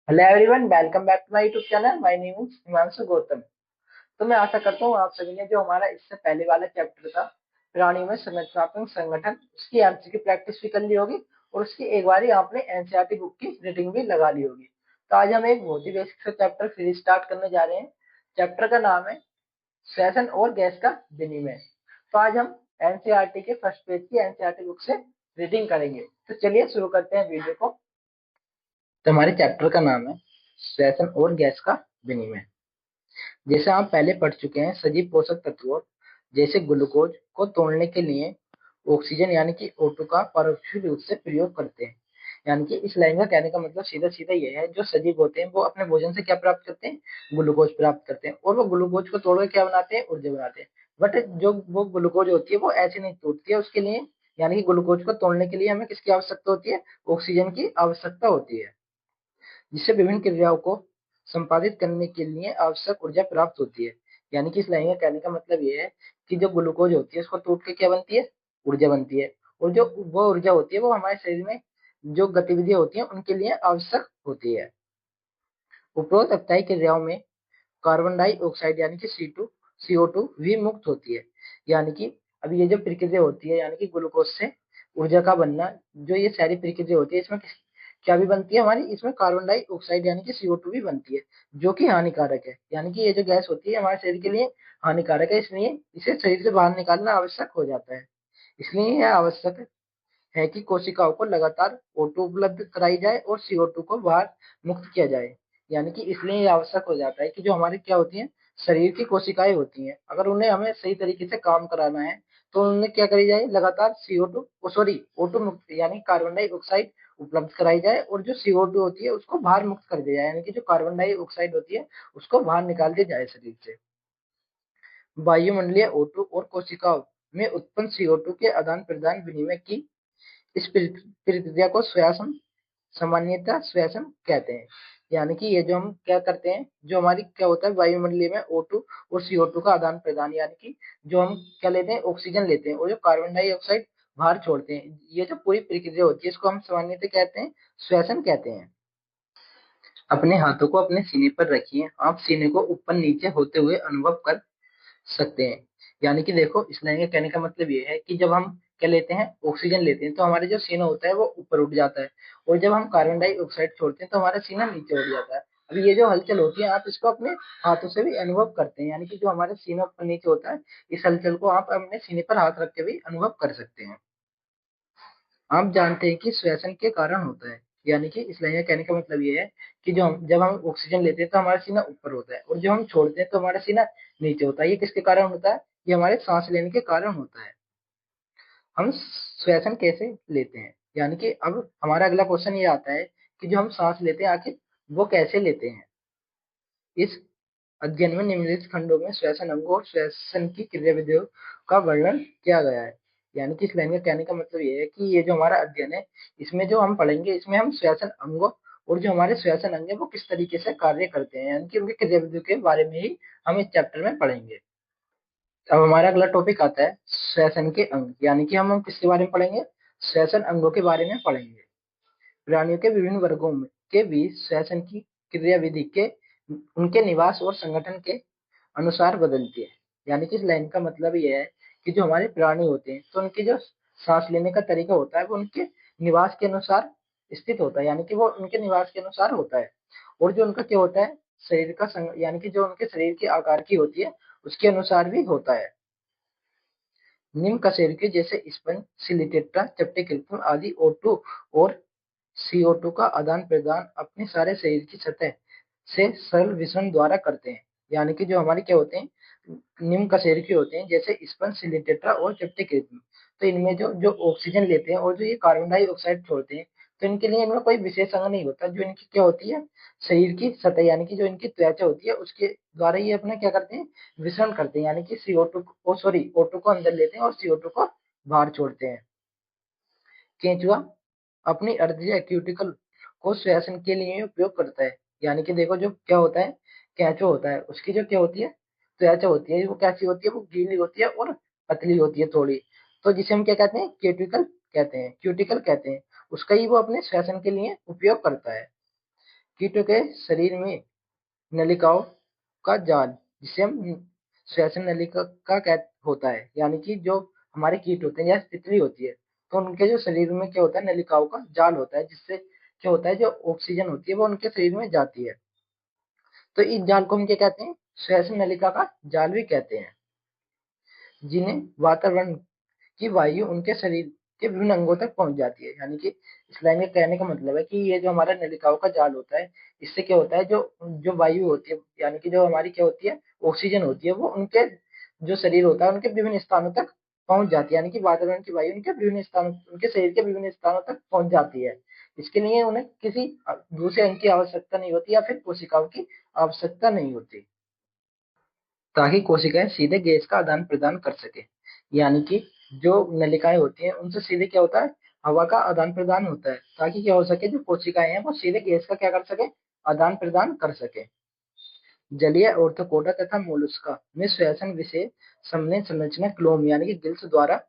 Hello everyone, welcome back to my YouTube channel. My name is Himanshu Gautam. तो मैं आशा करता हूँ आप सभी ने जो हमारा इससे पहले वाला चैप्टर था प्राणियों में संरचनात्मक संगठन, उसकी एमसीक्यू प्रैक्टिस भी कर ली होगी और उसकी एक बार ही आपने एनसीईआरटी बुक की रीडिंग भी लगा ली होगी। तो आज हम एक बहुत ही बेसिक सा चैप्टर फिर स्टार्ट करने जा रहे हैं। चैप्टर का नाम है श्वसन और गैस का विनिमय। तो आज हम एनसीईआरटी के फर्स्ट पेज की एनसीईआरटी बुक से रीडिंग करेंगे। तो चलिए शुरू करते हैं वीडियो को। तो हमारे चैप्टर का नाम है श्वसन और गैस का विनिमय। जैसे आप पहले पढ़ चुके हैं, सजीव पोषक तत्वों जैसे ग्लूकोज को तोड़ने के लिए ऑक्सीजन यानी कि O2 का परोक्ष रूप से प्रयोग करते हैं। यानी कि इस लाइन का कहने का मतलब सीधा सीधा ये है, जो सजीव होते हैं वो अपने भोजन से क्या प्राप्त करते हैं, ग्लूकोज प्राप्त करते हैं, और वो ग्लूकोज को तोड़कर क्या बनाते हैं, ऊर्जा बनाते हैं। बट जो वो ग्लूकोज होती है वो ऐसे नहीं टूटती है, उसके लिए यानी कि ग्लूकोज को तोड़ने के लिए हमें किसकी आवश्यकता होती है, ऑक्सीजन की आवश्यकता होती है, जिससे विभिन्न क्रियाओं को संपादित करने के लिए आवश्यक ऊर्जा प्राप्त होती है। यानी कि इस लाइन का कहने का मतलब ये है कि जो ग्लूकोज होती है उसको टूट के क्या बनती है, ऊर्जा बनती है। और जो वो ऊर्जा होती है वो हमारे शरीर में जो गतिविधियां होती हैं उनके लिए आवश्यक होती है। उपरोक्त अप्ताई क्रियाओं में कार्बन डाइऑक्साइड यानी कि CO2 भी मुक्त होती है। यानी कि अभी ये जो प्रक्रिया होती है यानी कि ग्लूकोज से ऊर्जा का बनना, जो ये सारी प्रक्रिया होती है इसमें क्या भी बनती है हमारी, इसमें कार्बन डाइऑक्साइड यानी कि CO2 भी बनती है, जो कि हानिकारक है। यानी कि ये जो गैस होती है हमारे शरीर के लिए हानिकारक है, इसलिए इसे शरीर से बाहर निकालना आवश्यक हो जाता है। इसलिए यह आवश्यक है कि कोशिकाओं को लगातार O2 उपलब्ध कराई जाए और CO2 को बाहर मुक्त किया जाए। यानी कि इसलिए ये आवश्यक हो जाता है कि जो हमारी क्या होती है, शरीर की कोशिकाएं होती हैं, अगर उन्हें हमें सही तरीके से काम कराना है तो उन्हें क्या करी जाए, लगातार O2 मुक्त यानी कार्बन डाइऑक्साइड उपलब्ध कराई जाए, और जो CO2 होती है उसको बाहर मुक्त कर दिया जाए, यानी कि जो कार्बन डाइऑक्साइड होती है उसको बाहर निकाल दिया जाए शरीर से। वायुमंडलीय O2 और कोशिकाओं में उत्पन्न CO2 के आदान प्रदान विनिमय की इस प्रक्रिया को श्वसन, सामान्यतः श्वसन कहते हैं। यानी कि ये जो हम क्या करते हैं, जो हमारी क्या होता है वायुमंडलीय में O2 और CO2 का आदान प्रदान, यानी कि जो हम क्या लेते हैं, ऑक्सीजन लेते हैं और जो कार्बन डाइऑक्साइड बाहर छोड़ते हैं, ये जो पूरी प्रक्रिया होती है इसको हम सामान्यतः कहते हैं, श्वसन कहते हैं। अपने हाथों को अपने सीने पर रखिए, आप सीने को ऊपर नीचे होते हुए अनुभव कर सकते हैं। यानी कि देखो, इस लाइन के कहने का मतलब ये है कि जब हम क्या लेते हैं, ऑक्सीजन लेते हैं तो हमारे जो सीना होता है वो ऊपर उठ जाता है, और जब हम कार्बन डाइऑक्साइड छोड़ते हैं तो हमारा सीना नीचे उठ जाता है। अभी ये जो हलचल होती है आप इसको अपने हाथों से भी अनुभव करते हैं, यानी कि जो हमारे सीना ऊपर नीचे होता है इस हलचल को आप अपने सीने पर हाथ रख के भी अनुभव कर सकते हैं। आप जानते हैं कि श्वसन के कारण होता है। यानी कि इस लाइन का कहने का मतलब ये है कि जब हम ऑक्सीजन लेते हैं तो हमारा सीना ऊपर होता है, और जब हम छोड़ते हैं तो हमारा सीना नीचे होता है। ये किसके कारण होता है, ये हमारे सांस लेने के कारण होता है। हम श्वसन कैसे लेते हैं, यानी कि अब हमारा अगला क्वेश्चन ये आता है कि जो हम सांस लेते हैं आखिर वो कैसे लेते हैं। इस अध्ययन में निम्नलिखित खंडों में श्वसन अंगों और श्वसन की क्रियाविधियों का वर्णन किया गया है। यानी कि इस लाइन का कहने का मतलब ये है कि ये जो हमारा अध्ययन है इसमें जो हम पढ़ेंगे इसमें हम श्वसन अंगों और जो हमारे श्वसन अंग है वो किस तरीके से कार्य करते हैं, यानी कि उनकी क्रियाविधियों के बारे में ही हम इस चैप्टर में पढ़ेंगे। अब हमारा अगला टॉपिक आता है श्वसन के अंग, यानी कि हम किसके बारे में पढ़ेंगे, श्वसन अंगों के बारे में पढ़ेंगे। प्राणियों के विभिन्न वर्गों में के बीच श्वसन की क्रियाविधि के उनके निवास और संगठन के अनुसार बदलती है। यानी कि इस लाइन का मतलब ये है कि जो हमारे प्राणी होते हैं तो उनकी जो सांस लेने का तरीका होता है वो उनके निवास के अनुसार स्थित होता है, यानी कि वो उनके निवास के अनुसार होता है। और जो उनका क्या होता है, शरीर का यानी कि जो उनके शरीर के आकार की होती है उसके अनुसार भी होता है। निम्न कशेरुकी जैसे स्पंज, सिलिटेट्रा, चपटे कृत्रिम आदि O2 और CO2 का आदान प्रदान अपने सारे शरीर की सतह से सरल विसरण द्वारा करते हैं। यानी कि जो हमारे क्या होते हैं, निम्न कशेरुकी होते हैं जैसे स्पंज, सिलिटेट्रा और चपटे कृत्रिम। तो इनमें जो जो ऑक्सीजन लेते हैं और जो ये कार्बन डाइऑक्साइड छोड़ते हैं, तो इनके लिए इनमें कोई विशेष अंग नहीं होता। जो इनकी क्या होती है, शरीर की सतह यानी कि जो इनकी त्वचा होती है उसके द्वारा ये अपना क्या करते हैं, विसरण करते हैं। यानी कि CO2 को O2 को अंदर लेते हैं और CO2 को बाहर छोड़ते हैं। केंचुआ अपनी अर्धीय क्यूटिकल को श्वसन के लिए उपयोग करता है। यानी कि देखो, जो क्या होता है, केंचुआ होता है उसकी जो क्या होती है, त्वचा होती है, वो कैसी होती है, वो गीली होती है और पतली होती है थोड़ी। तो जिसे हम क्या कहते हैं, क्यूटिकल कहते हैं, उसका ही वो अपने श्वसन के लिए उपयोग करता है। कीटों के शरीर में नलिकाओं का जाल, जिसे हम श्वसन नलिका का होता है, यानी कि जो हमारे कीट होते हैं या तितली होती है, तो उनके जो शरीर में क्या होता है, नलिकाओं का जाल होता है, जिससे क्या होता है, जो ऑक्सीजन होती है वो उनके शरीर में जाती है। तो इस जाल को हम क्या कहते हैं, श्वसन नलिका का जाल भी कहते हैं, जिन्हें वातावरण की वायु उनके शरीर के विभिन्न अंगों तक पहुंच जाती है। यानी कि इस लाइन में कहने का मतलब है कि ये जो हमारा नलिकाओं का जाल होता है, इससे क्या होता है, जो जो वायु होती है, यानी कि जो हमारी क्या होती है, ऑक्सीजन होती है, वो उनके जो शरीर होता है उनके विभिन्न स्थानों तक पहुंच जाती है। यानी कि वातावरण की वायु उनके विभिन्न स्थानों, उनके शरीर के विभिन्न स्थानों तक पहुंच जाती है। इसके लिए उन्हें किसी दूसरे अंग की आवश्यकता नहीं होती या फिर कोशिकाओं की आवश्यकता नहीं होती, ताकि कोशिकाएं सीधे गैस का आदान प्रदान कर सके। यानी कि जो नलिकाएं होती हैं उनसे सीधे क्या होता है, हवा का आदान प्रदान होता है, ताकि क्या हो सके, जो कोशिकाएं हैं वो सीधे गैस का क्या कर सके, आदान प्रदान कर सके। जलीय ऑर्थोपोडा तथा मोलस्का में श्वसन विशेष समन्वय संरचना क्लोम यानी कि गिल्स द्वारा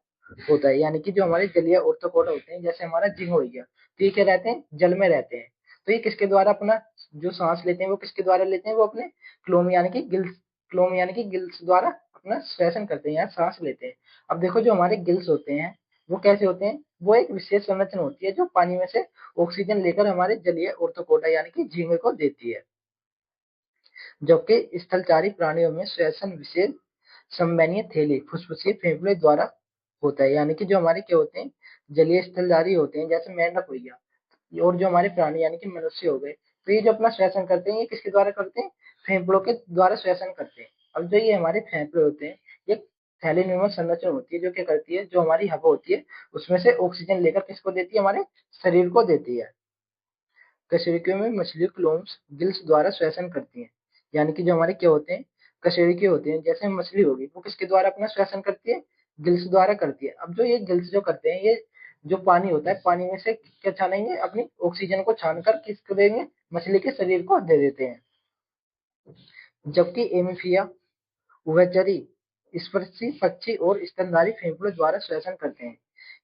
होता है। यानी कि जो हमारे जलीय ऑर्थोपोडा होते हैं, जैसे हमारा झींगा हो गया, तो ये क्या रहते हैं, जल में रहते हैं। तो ये किसके द्वारा अपना जो सांस लेते हैं वो किसके द्वारा लेते हैं, वो अपने क्लोम यानी कि गिल्स, क्लोम यानी कि गिल्स द्वारा अपना श्वसन करते हैं या सांस लेते हैं। अब देखो, जो हमारे गिल्स होते हैं वो कैसे होते हैं, वो एक विशेष संरचना होती है जो पानी में से ऑक्सीजन लेकर हमारे जलीय ऑर्थोपोडा यानी कि झींगे को देती है। जबकि स्थलचारी प्राणियों में श्वसन विशेष संवहनीय थैली फुसफुसीय फेफड़े द्वारा होता है। यानी कि जो हमारे क्या होते हैं, जलीय स्थलधारी होते हैं, जैसे मेंढक हो गया, और जो हमारे प्राणी यानी कि मनुष्य हो गए, तो ये जो अपना श्वसन करते हैं ये किसके द्वारा करते हैं, फेफड़ों के द्वारा श्वसन करते हैं। अब जो ये हमारे फेफड़े होते हैं, ये थैली निर्मल संरचना होती है जो क्या करती है, जो हमारी हवा होती है उसमें से ऑक्सीजन लेकर किसको देती है, हमारे शरीर को देती है। कशेरुकियों में मछली क्लोम्स गिल्स द्वारा श्वसन करती हैं। यानी कि जो हमारे क्या होते हैं, कशेरुकी होते हैं, जैसे मछली होगी, वो किसके द्वारा अपना श्वसन करती है, गिल्स द्वारा करती है। अब जो ये गिल्स जो करते हैं, ये जो पानी होता है, पानी में से क्या छानेंगे, अपनी ऑक्सीजन को छानकर किसको देंगे, मछली के शरीर को दे देते हैं। जबकि एमिफिया उभयचरी स्पर्शी पक्षी और स्तनधारी फेफड़ों द्वारा श्वसन करते हैं।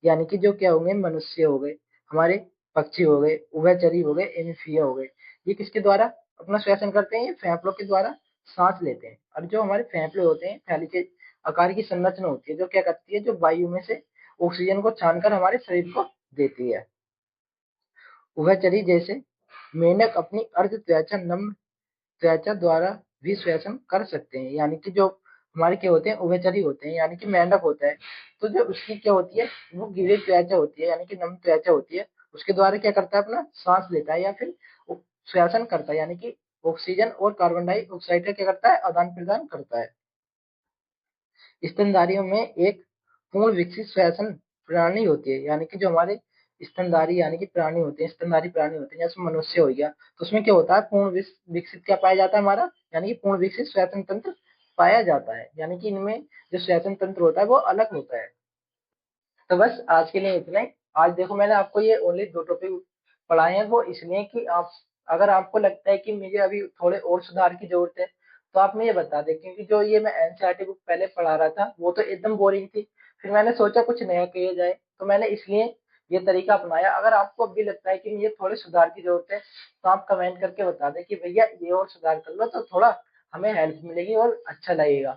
यानी कि जो क्या होंगे, मनुष्य हो गए, हमारे पक्षी हो गए, उभयचरी हो गए, एमिफिया हो गए, ये किसके द्वारा अपना श्वसन करते हैं, ये फेफड़ों के द्वारा सांस लेते हैं। और जो हमारे फेफड़े होते हैं, थैली के आकार की संरचना होती है जो क्या करती है, जो वायु में से ऑक्सीजन को छानकर हमारे शरीर को देती है। उभयचरी जैसे मेंढक अपनी अर्ध त्वचा नम्र त्वचा द्वारा भी श्वसन कर सकते हैं। यानी कि जो हमारे क्या होते हैं, उभयचरी होते हैं, यानी कि मेंढक होता है, तो जो उसकी क्या होती है, वो गिरे त्वचा होती है, यानी कि नम त्वचा होती है, उसके द्वारा क्या करता है, अपना सांस लेता है या फिर श्वसन करता है। यानी कि ऑक्सीजन और कार्बन डाइऑक्साइड का क्या करता है, आदान प्रदान करता है। स्तनधारियों में एक पूर्ण विकसित श्वसन प्रणाली होती है। यानी कि जो हमारे स्तनधारी यानी कि प्राणी होते हैं, स्तनधारी प्राणी होते हैं, जैसे मनुष्य हो गया, तो उसमें क्या होता है, पूर्ण विकसित क्या पाया जाता है हमारा, यानी कि पूर्ण विकसित श्वसन तंत्र पाया जाता है। यानी कि इनमें जो श्वसन तंत्र होता है वो अलग होता है। तो बस आज के लिए इतना ही। आज देखो, मैंने आपको ये ओनली 2 टॉपिक पढ़ाए हैं, वो इसलिए कि आप, अगर आपको लगता है कि मुझे अभी थोड़े और सुधार की जरूरत है, तो आप मुझे बता दें, क्योंकि जो ये मैं एनसीईआरटी बुक पहले पढ़ा रहा था वो तो एकदम बोरिंग थी। फिर मैंने सोचा कुछ नया किया जाए, तो मैंने इसलिए ये तरीका अपनाया। अगर आपको अब भी लगता है कि मुझे थोड़े सुधार की जरूरत है, तो आप कमेंट करके बता दें कि भैया ये और सुधार कर लो, तो थोड़ा हमें हेल्प मिलेगी और अच्छा लगेगा।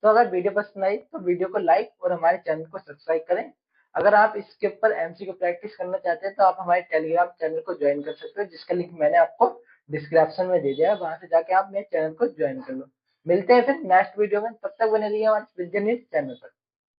तो अगर वीडियो पसंद आई तो वीडियो को लाइक और हमारे चैनल को सब्सक्राइब करें। अगर आप इसके ऊपर एमसीक्यू प्रैक्टिस करना चाहते हैं तो आप हमारे टेलीग्राम चैनल को ज्वाइन कर सकते हो, जिसका लिंक मैंने आपको डिस्क्रिप्शन में दे दिया है, वहां से जाके आप मेरे चैनल को ज्वाइन कर लो। मिलते हैं फिर नेक्स्ट वीडियो में, तब तक बने रहिए हमारे विद्या न्यूज चैनल पर।